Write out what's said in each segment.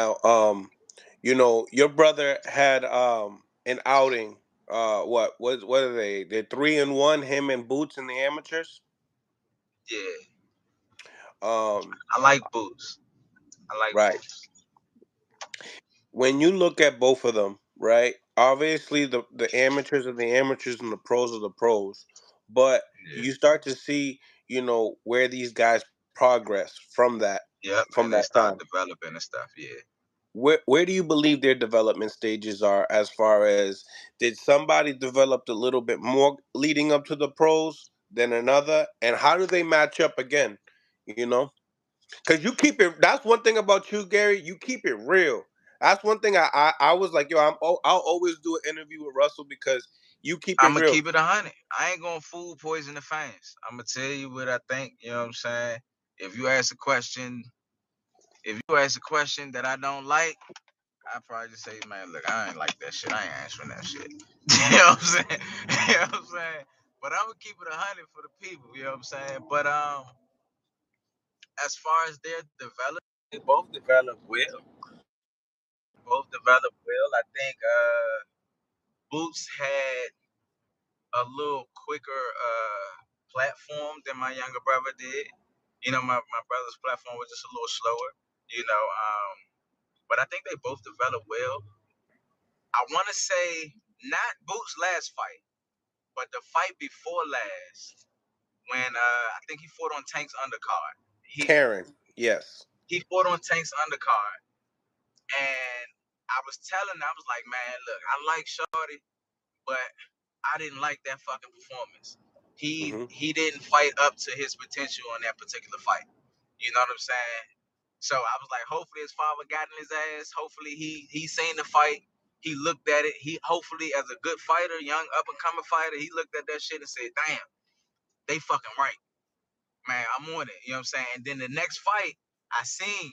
Now, your brother had an outing. What are they? They're 3-1. Him and Boots in the amateurs. Yeah, Um, I like Boots. I like right. Boots. When you look at both of them, right? Obviously, the amateurs are the amateurs and the pros are the pros, but Yeah. you start to see, where these guys progress Yep, from and they that start time. developing and stuff. Yeah. Where do you believe their development stages are, as far as, did somebody develop a little bit more leading up to the pros than another, and how do they match up again? You know, because you keep it. That's one thing about you, Gary. You keep it real. That's one thing I was like, yo, I'll always do an interview with Russell because you keep it I'm gonna real. keep it 100. I ain't gonna fool poison the fans. I'm gonna tell you what I think. You know what I'm saying? If you ask a question, if you ask a question that I don't like, I probably just say, man, look, I ain't like that shit. I ain't answering that shit. You know what I'm saying? You know what I'm saying? But I'm gonna keep it 100 for the people. You know what I'm saying? But as far as their development, they both developed well. Both developed well. I think Boots had a little quicker platform than my younger brother did. You know, my brother's platform was just a little slower. You know, but I think they both developed well. I want to say not Boots' last fight, but the fight before last, when I think he fought on Tank's undercard. He Karen, yes. he fought on Tank's undercard, and I was like, man, look, I like Shorty, but I didn't like that fucking performance. Hmm. He didn't fight up to his potential on that particular fight. You know what I'm saying? So I was like, hopefully his father got in his ass. Hopefully he seen the fight. He looked at it. He hopefully as a good fighter, young up and coming fighter, he looked at that shit and said, damn, they fucking right. Man, I'm on it. You know what I'm saying? And then the next fight, I seen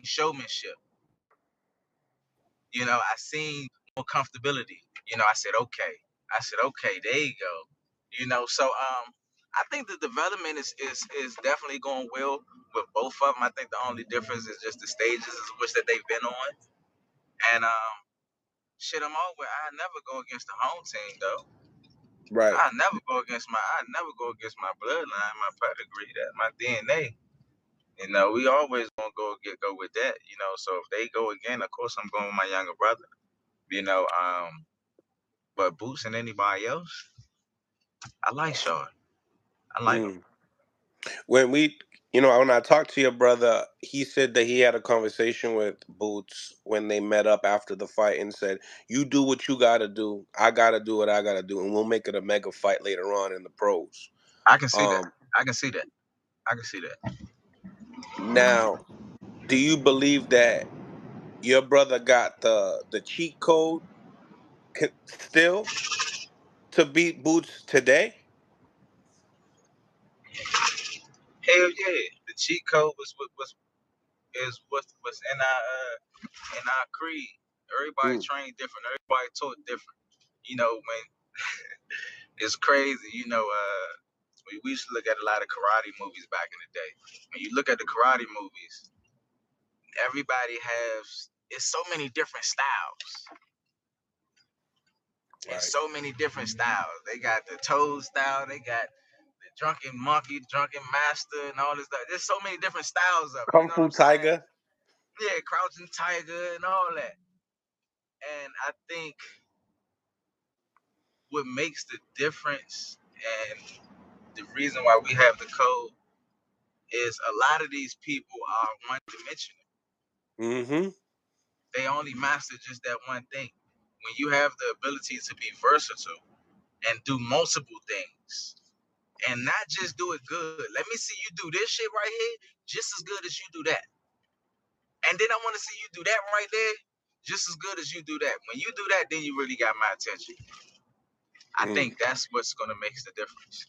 showmanship. You know, I seen more comfortability. You know, I said, okay. There you go. You know, so I think the development is definitely going well with both of them. I think the only difference is just the stages in which that they've been on. And shit, I'm over. I never go against the home team though. Right. I never go against my bloodline, my pedigree, that my DNA. You know, we always gonna go with that. You know, so if they go again, of course I'm going with my younger brother. You know, but Boots and anybody else, I like Shaw. I like him. Mm. When when I talked to your brother, he said that he had a conversation with Boots when they met up after the fight and said, "You do what you gotta do. I gotta do what I gotta do, and we'll make it a mega fight later on in the pros." I can see that. Um, I can see that. I can see that. Now, do you believe that your brother got the cheat code still to beat Boots today? Hell yeah, the cheat code was in our creed. Everybody Mm. trained different. Everybody taught different. You know, when it's crazy. You know, we used to look at a lot of karate movies back in the day. When you look at the karate movies, everybody has it's so many different styles. It's Right. so many different styles. They got the toad style. They got the drunken monkey, drunken master, and all this stuff. There's so many different styles of it. You Kung know what Fu I'm saying? Tiger. Yeah, crouching tiger and all that. And I think what makes the difference and the reason why we have the code is a lot of these people are one dimensional. Mm-hmm. They only master just that one thing. When you have the ability to be versatile and do multiple things and not just do it good. Let me see you do this shit right here just as good as you do that. And then I want to see you do that right there just as good as you do that. When you do that, then you really got my attention. I Mm. think that's what's gonna make the difference.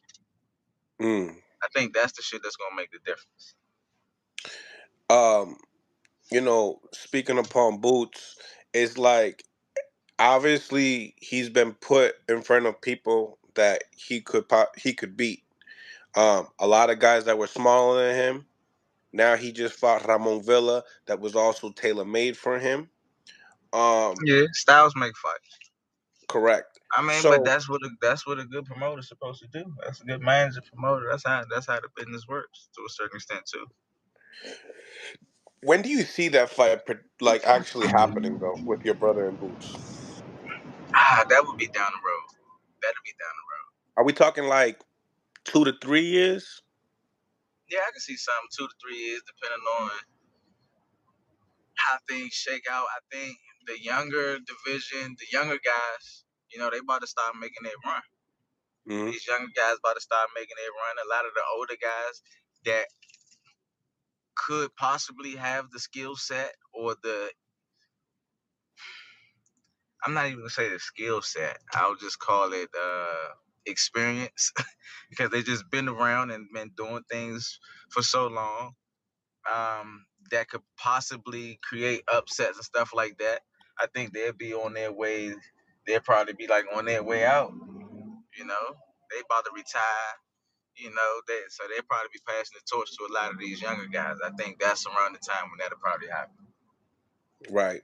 Mm. I think that's the shit that's gonna make the difference. Um, Speaking upon Boots, it's like, obviously he's been put in front of people that he could beat. A lot of guys that were smaller than him, Now he just fought Ramon Villa, that was also tailor made for him. Yeah, styles make fights. Correct. I mean, but So that's what a good promoter's supposed to do. That's a good manager promoter. That's how the business works to a certain extent too. when do you see that fight like actually happening though with your brother and Boots? That would be down the road. That'll be down the road. Are we talking like 2 to 3 years? Yeah, I can see something 2 to 3 years, depending on how things shake out. I think the younger division, the younger guys, they about to start making their run. Hmm. These younger guys about to start making their run. A lot of the older guys that could possibly have the skill set or I'm not even gonna say the skill set. I'll just call it experience because they just been around and been doing things for so long. That could possibly create upsets and stuff like that. I think they'll be on their way. They'll probably be like on their way out. They about to retire. So they'll probably be passing the torch to a lot of these younger guys. I think that's around the time when that'll probably happen. Right.